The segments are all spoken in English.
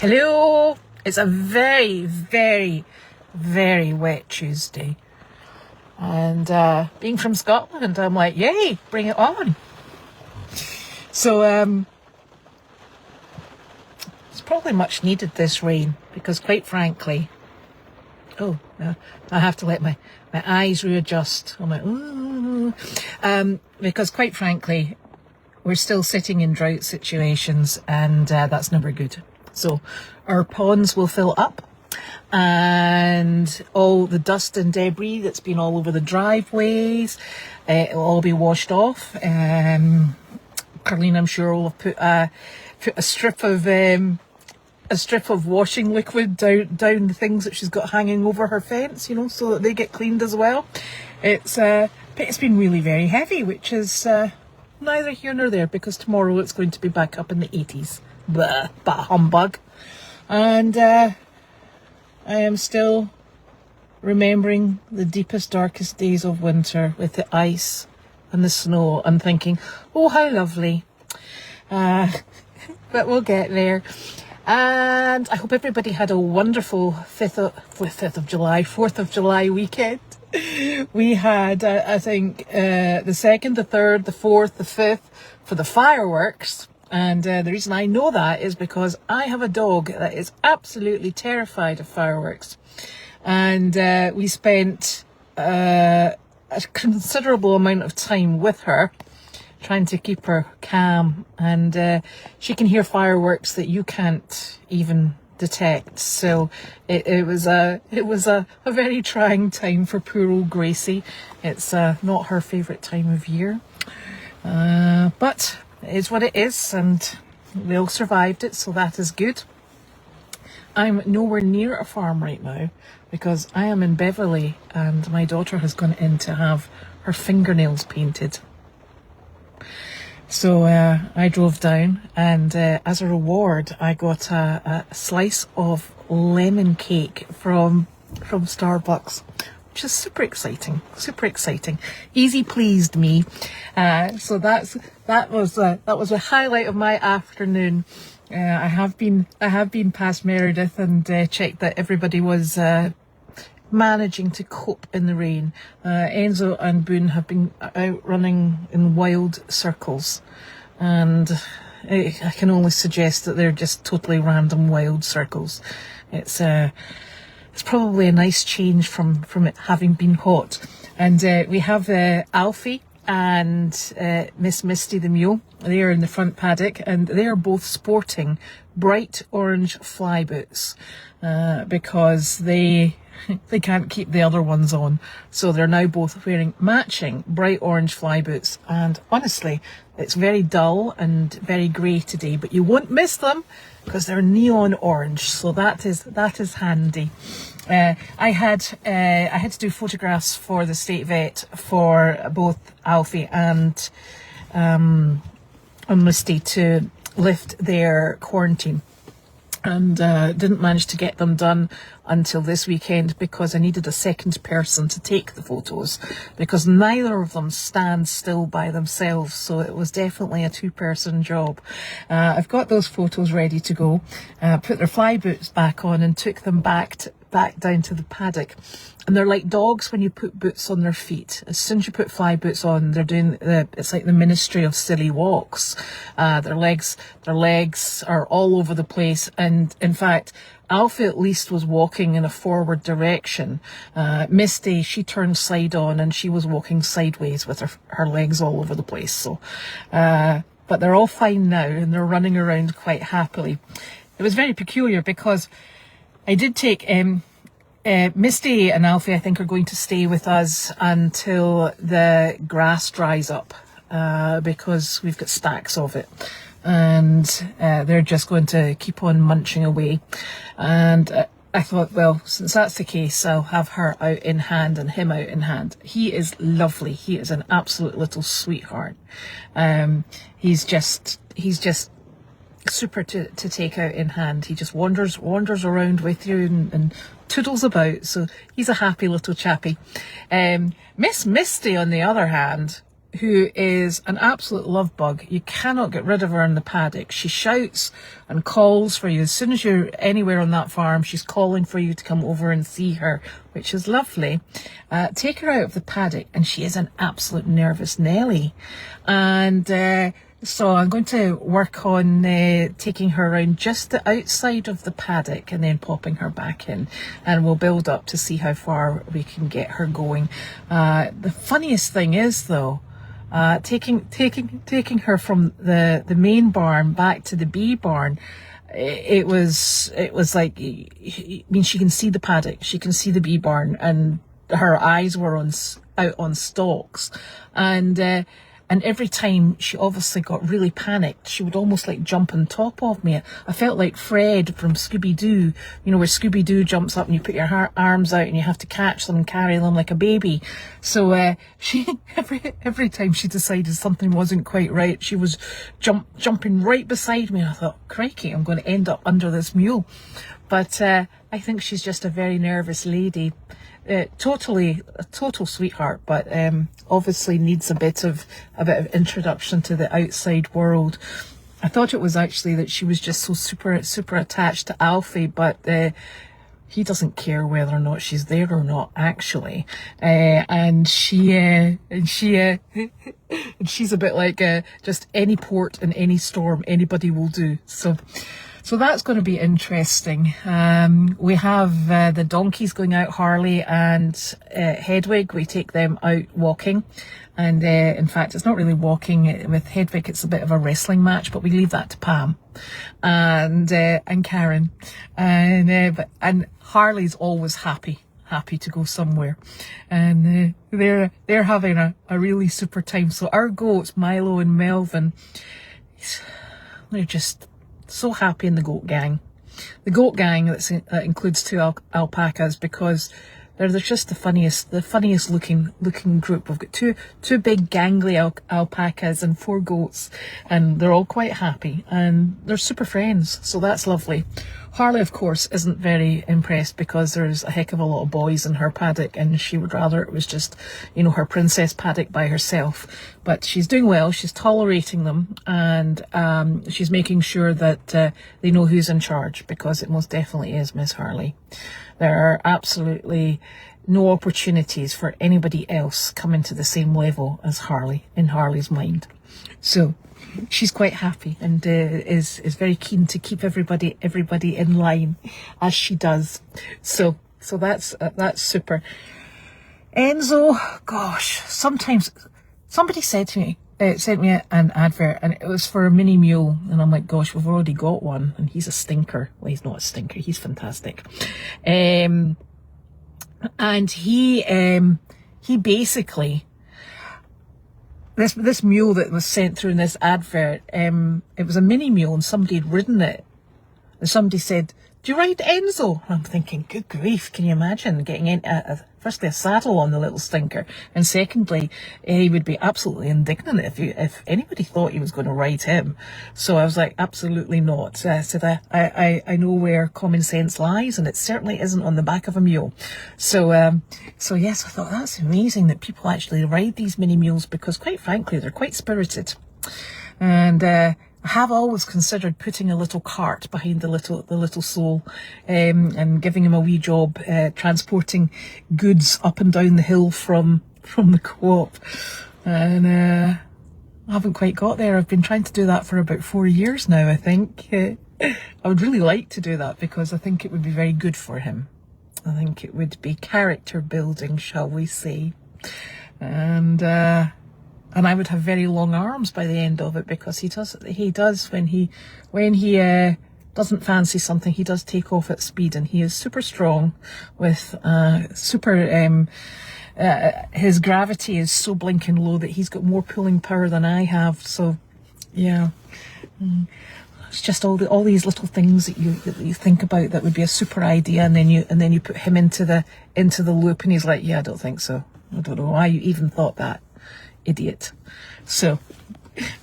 Hello! It's a very, very, very wet Tuesday. And being from Scotland, I'm like, yay, bring it on. So it's probably much needed, this rain, because quite frankly, I have to let my eyes readjust. I'm like, ooh. Because quite frankly, we're still sitting in drought situations, and that's never good. So our ponds will fill up, and all the dust and debris that's been all over the driveways, it'll all be washed off. Carlene, I'm sure, will have put a strip of washing liquid down the things that she's got hanging over her fence, you know, so that they get cleaned as well. It's been really very heavy, which is neither here nor there, because tomorrow it's going to be back up in the 80s. Blah, but humbug. And I am still remembering the deepest, darkest days of winter with the ice and the snow, and thinking, oh, how lovely. But we'll get there. And I hope everybody had a wonderful 4th of July weekend. We had, I think, the 2nd, the 3rd, the 4th, the 5th for the fireworks. And the reason I know that is because I have a dog that is absolutely terrified of fireworks. And we spent a considerable amount of time with her, trying to keep her calm. And she can hear fireworks that you can't even detect. So it was a very trying time for poor old Gracie. It's not her favourite time of year. But it is what it is, and we all survived it, so that is good. I'm nowhere near a farm right now because I am in Beverley, and my daughter has gone in to have her fingernails painted. So I drove down, and as a reward I got a slice of lemon cake from Starbucks, which is super exciting. Easy pleased me. So that was a highlight of my afternoon. I have been past Meredith and checked that everybody was managing to cope in the rain. Enzo and Boone have been out running in wild circles, and I can only suggest that they're just totally random wild circles. It's probably a nice change from it having been hot. And we have Alfie and Miss Misty the mule. They are in the front paddock, and they are both sporting bright orange fly boots because they can't keep the other ones on. So they're now both wearing matching bright orange fly boots. And honestly, it's very dull and very grey today, but you won't miss them because they're neon orange. So that is handy. I had to do photographs for the state vet for both Alfie and Misty to lift their quarantine, and didn't manage to get them done until this weekend because I needed a second person to take the photos, because neither of them stand still by themselves, so it was definitely a two-person job. I've got those photos ready to go, put their fly boots back on and took them back down to the paddock. And they're like dogs when you put boots on their feet. As soon as you put fly boots on, they're doing it's like the ministry of silly walks. Their legs are all over the place. And in fact, Alfie at least was walking in a forward direction. Misty, she turned side on and she was walking sideways with her legs all over the place. So, but they're all fine now and they're running around quite happily. It was very peculiar because I did take Misty and Alfie, I think, are going to stay with us until the grass dries up because we've got stacks of it, and they're just going to keep on munching away. And I thought, well, since that's the case, I'll have her out in hand and him out in hand. He is lovely. He is an absolute little sweetheart. He's just super to take out in hand. He just wanders around with you and toodles about, so he's a happy little chappy. Miss Misty, on the other hand, who is an absolute love bug. You cannot get rid of her in the paddock. She shouts and calls for you. As soon as you're anywhere on that farm, she's calling for you to come over and see her, which is lovely. Take her out of the paddock, and she is an absolute nervous Nelly. And so I'm going to work on taking her around just the outside of the paddock and then popping her back in, and we'll build up to see how far we can get her going. The funniest thing is, though, taking her from the main barn back to the bee barn, it was like, I mean, she can see the paddock, she can see the bee barn, and her eyes were out on stalks, and every time she obviously got really panicked, she would almost like jump on top of me. I felt like Fred from Scooby-Doo, you know, where Scooby-Doo jumps up and you put your arms out and you have to catch them and carry them like a baby. So she every time she decided something wasn't quite right, she was jumping right beside me. And I thought, crikey, I'm going to end up under this mule. But I think she's just a very nervous lady. A total sweetheart, but obviously needs a bit of introduction to the outside world. I thought it was actually that she was just so super attached to Alfie, but he doesn't care whether or not she's there or not, actually. And she's a bit like just any port in any storm, anybody will do. So that's going to be interesting. We have the donkeys going out, Harley and Hedwig. We take them out walking. And in fact, it's not really walking. With Hedwig, it's a bit of a wrestling match, but we leave that to Pam and Karen. And Harley's always happy to go somewhere. And they're having a really super time. So our goats, Milo and Melvin, they're just so happy in the goat gang. The goat gang that includes 2 alpacas, because they're just the funniest looking group. We've got two big gangly alpacas and 4 goats, and they're all quite happy and they're super friends. So that's lovely. Harley, of course, isn't very impressed because there's a heck of a lot of boys in her paddock, and she would rather it was just, you know, her princess paddock by herself. But she's doing well. She's tolerating them, and she's making sure that they know who's in charge, because it most definitely is Miss Harley. There are absolutely no opportunities for anybody else coming to the same level as Harley, in Harley's mind. So she's quite happy, and is very keen to keep everybody in line, as she does. So that's super. Enzo, gosh, sometimes somebody said to me, sent me an advert, and it was for a mini mule, and I'm like, gosh, we've already got one, and he's a stinker. Well, he's not a stinker, he's fantastic. And he basically, this mule that was sent through in this advert, it was a mini mule, and somebody had ridden it, and somebody said, do you ride Enzo? And I'm thinking, good grief, can you imagine getting in firstly a saddle on the little stinker, and secondly, he would be absolutely indignant if anybody thought he was going to ride him. So I was like, absolutely not. I said, I know where common sense lies, and it certainly isn't on the back of a mule. So yes, I thought that's amazing that people actually ride these mini mules, because quite frankly, they're quite spirited. And I have always considered putting a little cart behind the little soul, and giving him a wee job transporting goods up and down the hill from the co-op. And I haven't quite got there. I've been trying to do that for about 4 years now, I think. I would really like to do that, because I think it would be very good for him. I think it would be character building, shall we say. And I would have very long arms by the end of it, because he does when he doesn't fancy something, he does take off at speed, and he is super strong with his gravity is so blinking low that he's got more pulling power than I have. So yeah, it's just all these little things that you think about that would be a super idea, and then you put him into the loop, and he's like, yeah, I don't think so. I don't know why you even thought that. Idiot. So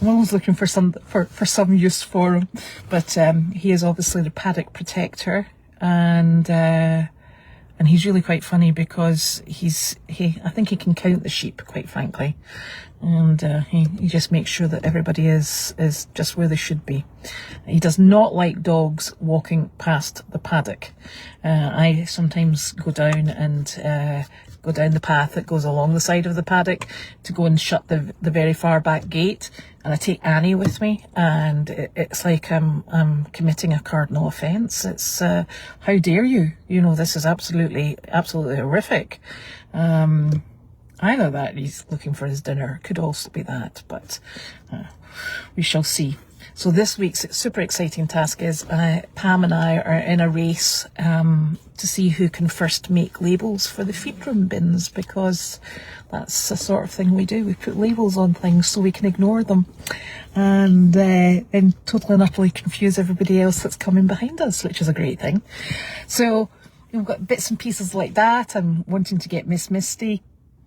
I'm always looking for some use for him, but he is obviously the paddock protector, and And he's really quite funny because I think he can count the sheep, quite frankly. And he just makes sure that everybody is just where they should be. He does not like dogs walking past the paddock. I sometimes go down and go down the path that goes along the side of the paddock to go and shut the very far back gate, and I take Annie with me, and it's like I'm committing a cardinal offence. It's how dare you? You know, this is absolutely horrific. Either that, he's looking for his dinner, could also be that, but we shall see. So this week's super exciting task is Pam and I are in a race to see who can first make labels for the feed room bins, because that's the sort of thing we do. We put labels on things so we can ignore them and totally and utterly confuse everybody else that's coming behind us, which is a great thing. So we've got bits and pieces like that. I'm wanting to get Miss Misty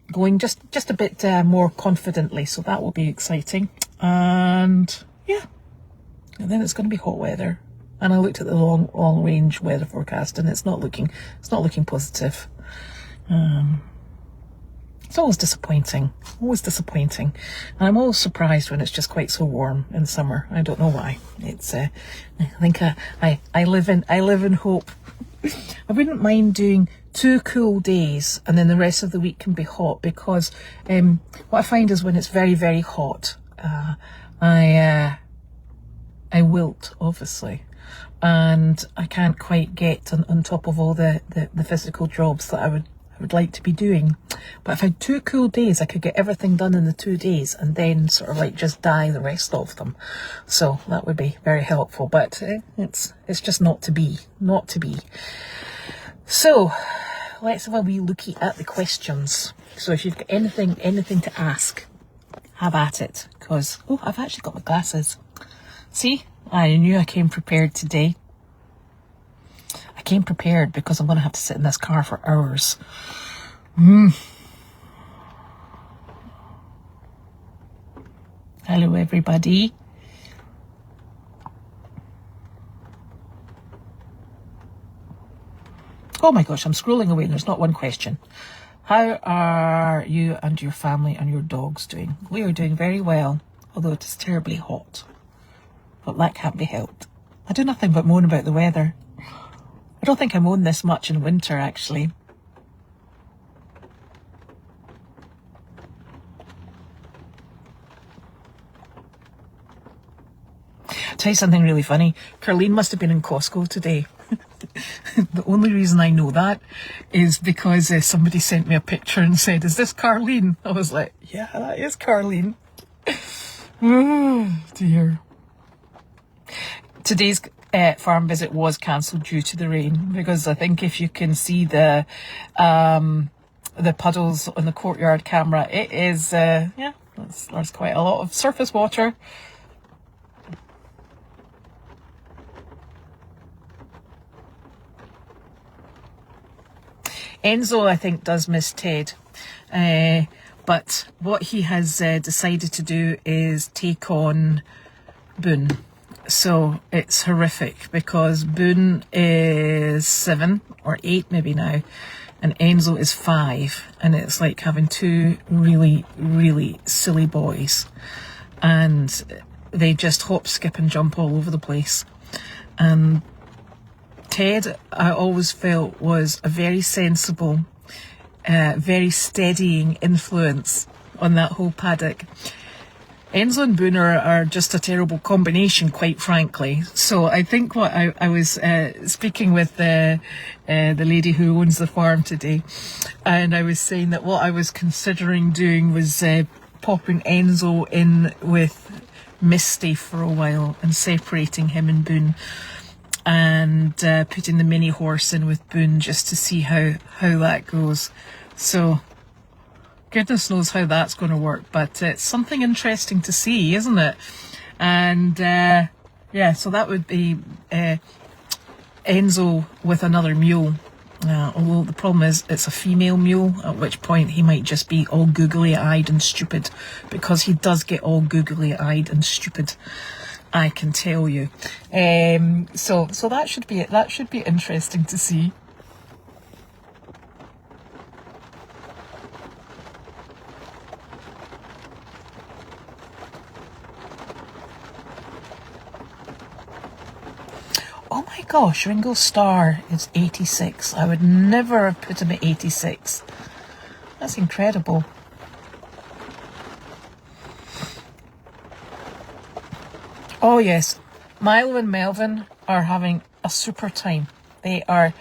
going just a bit more confidently, so that will be exciting. And yeah. And then it's going to be hot weather, and I looked at the long range weather forecast, and it's not looking positive. It's always disappointing, and I'm always surprised when it's just quite so warm in summer. I don't know why. It's I think I live in hope. I wouldn't mind doing 2 cool days and then the rest of the week can be hot, because what I find is when it's very, very hot, I wilt, obviously, and I can't quite get on top of all the physical jobs that I would like to be doing. But if I had 2 cool days, I could get everything done in the 2 days and then sort of like just die the rest of them. So that would be very helpful, but it's just not to be. So let's have a wee looky at the questions. So if you've got anything to ask, have at it, because I've actually got my glasses. See, I knew I came prepared today. I came prepared because I'm going to have to sit in this car for hours. Hello, everybody. Oh my gosh, I'm scrolling away and there's not one question. How are you and your family and your dogs doing? We are doing very well, although it is terribly hot. But that can't be helped. I do nothing but moan about the weather. I don't think I moan this much in winter, actually. I'll tell you something really funny. Carleen must have been in Costco today. The only reason I know that is because somebody sent me a picture and said, "Is this Carleen?" I was like, yeah, that is Carleen. Oh, dear. Today's farm visit was cancelled due to the rain, because I think if you can see the puddles on the courtyard camera, it is, there's quite a lot of surface water. Enzo, I think, does miss Ted, but what he has decided to do is take on Boone. So it's horrific, because Boone is 7 or 8 maybe now, and Enzo is 5, and it's like having 2 really, really silly boys, and they just hop, skip and jump all over the place. And Ted, I always felt, was a very sensible, very steadying influence on that whole paddock. Enzo and Boone are just a terrible combination, quite frankly. So I think what I was speaking with the lady who owns the farm today, and I was saying that what I was considering doing was popping Enzo in with Misty for a while and separating him and Boone, and putting the mini horse in with Boone just to see how that goes. So goodness knows how that's going to work, but it's something interesting to see, isn't it? And yeah, so that would be Enzo with another mule. Although the problem is it's a female mule, at which point he might just be all googly-eyed and stupid, because he does get all googly-eyed and stupid, I can tell you. So that should be interesting to see. gosh, Ringo Starr is 86. I would never have put him at 86. That's incredible. Oh yes, Milo and Melvin are having a super time. They are,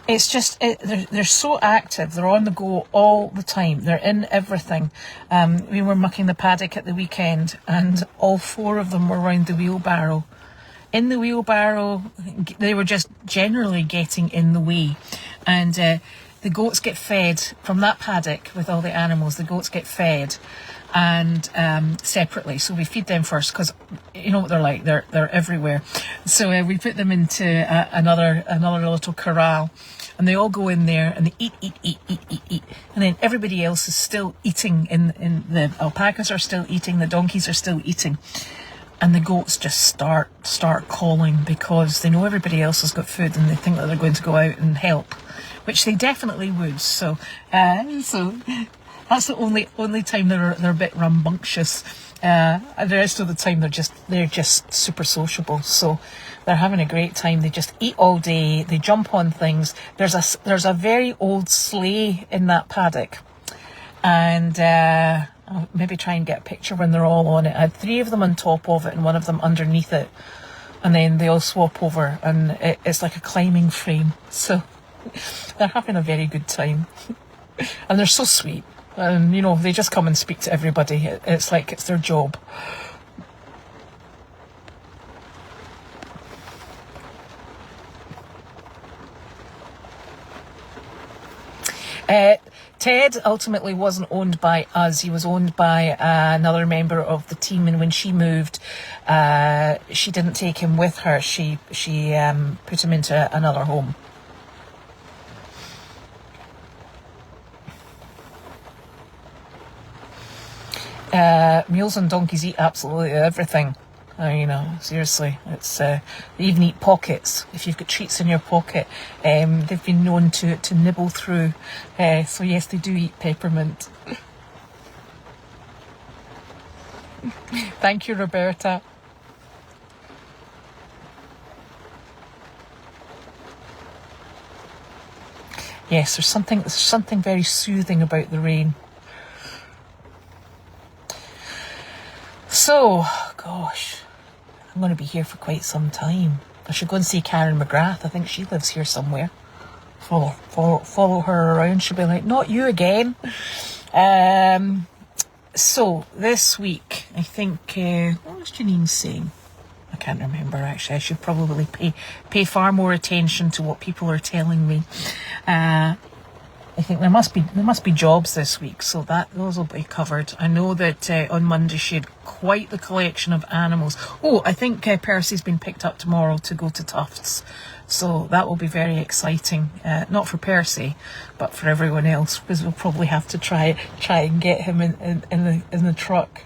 it's just, they're so active. They're on the go all the time. They're in everything. We were mucking the paddock at the weekend and all 4 of them were round the wheelbarrow. In the wheelbarrow, they were just generally getting in the way. And the goats get fed from that paddock with all the animals. The goats get fed and separately, so we feed them first because you know what they're like, they're everywhere. So we put them into another little corral, and they all go in there and they eat, and then everybody else is still eating. In the alpacas are still eating, the donkeys are still eating, and the goats just start calling because they know everybody else has got food and they think that they're going to go out and help, which they definitely would. So that's the only time they're a bit rambunctious. And the rest of the time they're just super sociable. So they're having a great time. They just eat all day. They jump on things. There's a very old sleigh in that paddock, and I'll maybe try and get a picture when they're all on it. I had 3 of them on top of it and 1 of them underneath it, and then they all swap over, and it's like a climbing frame. So they're having a very good time, and they're so sweet. And, you know, they just come and speak to everybody. It's like it's their job. Ted ultimately wasn't owned by us. He was owned by another member of the team. And when she moved, she didn't take him with her. She put him into another home. Mules and donkeys eat absolutely everything. You know, seriously, it's they even eat pockets. If you've got treats in your pocket, they've been known to nibble through. So yes, they do eat peppermint. Thank you, Roberta. Yes, there's something very soothing about the rain. So, gosh, I'm going to be here for quite some time. I should go and see Karen McGrath. I think she lives here somewhere. Follow her around. She'll be like, not you again. So, this week, I think, what was Janine saying? I can't remember, actually. I should probably pay far more attention to what people are telling me. I think there must be jobs this week, so those will be covered. I know that on Monday she had quite the collection of animals. Oh, I think Percy's been picked up tomorrow to go to Tufts, so that will be very exciting. Not for Percy, but for everyone else, because we'll probably have to try and get him in the truck.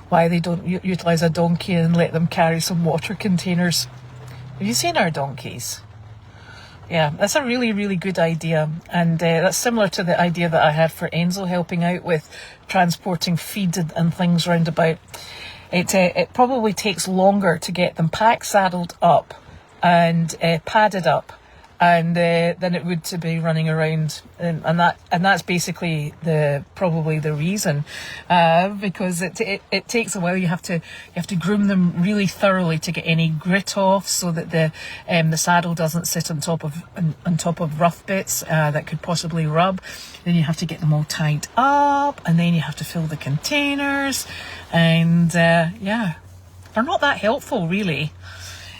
Why they don't utilise a donkey and let them carry some water containers. Have you seen our donkeys? Yeah, that's a really, really good idea. And that's similar to the idea that I had for Enzo helping out with transporting feed and things round about. It probably takes longer to get them pack saddled up and padded up and than it would to be running around, and that's basically probably the reason, because it takes a while. You have to groom them really thoroughly to get any grit off, so that the saddle doesn't sit on top of rough bits that could possibly rub. Then you have to get them all tied up, and then you have to fill the containers, and yeah, they're not that helpful really.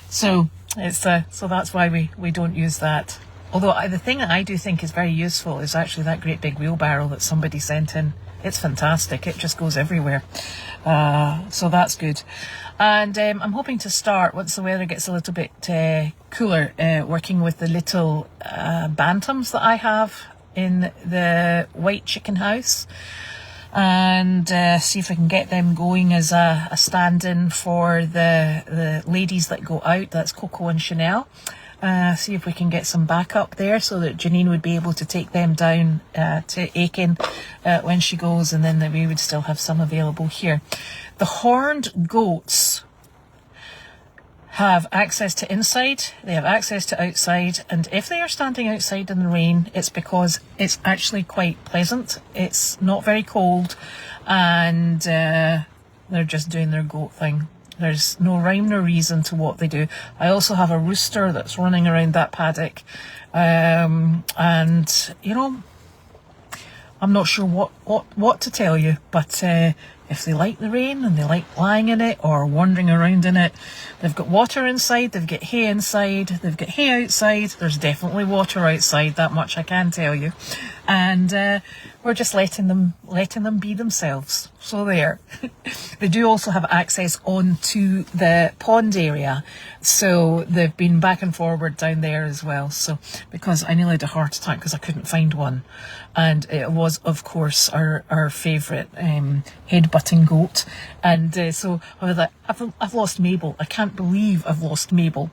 So so that's why we don't use that. Although the thing that I do think is very useful is actually that great big wheelbarrow that somebody sent in. It's fantastic. It just goes everywhere. So that's good. And I'm hoping to start, once the weather gets a little bit cooler, working with the little bantams that I have in the white chicken house, and see if I can get them going as a stand-in for the ladies that go out. That's Coco and Chanel. see if we can get some backup there so that Janine would be able to take them down to Aiken when she goes, and then we would still have some available here. The horned goats have access to inside, they have access to outside, and if they are standing outside in the rain, it's because it's actually quite pleasant. It's not very cold, and they're just doing their goat thing. There's no rhyme nor reason to what they do. I also have a rooster that's running around that paddock, and you know, I'm not sure what to tell you, but if they like the rain and they like lying in it or wandering around in it, they've got water inside, they've got hay inside, they've got hay outside. There's definitely water outside, that much I can tell you. And we're just letting them be themselves. So there. They do also have access onto the pond area, so they've been back and forward down there as well. So because I nearly had a heart attack because I couldn't find one, and it was of course our favourite head-butting goat, and so I was like, I've lost Mabel. I can't believe I've lost Mabel.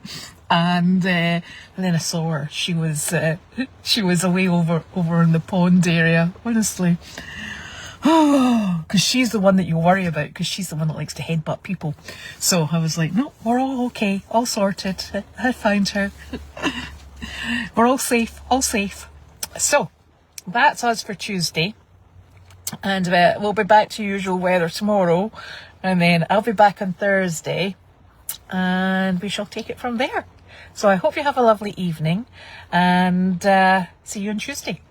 And then I saw her. She was away over in the pond area. Honestly, because she's the one that you worry about, because she's the one that likes to headbutt people. So I was like, no, we're all okay, all sorted. I found her. We're all safe, all safe. So that's us for Tuesday, and we'll be back to usual weather tomorrow, and then I'll be back on Thursday, and we shall take it from there. So I hope you have a lovely evening, and see you on Tuesday.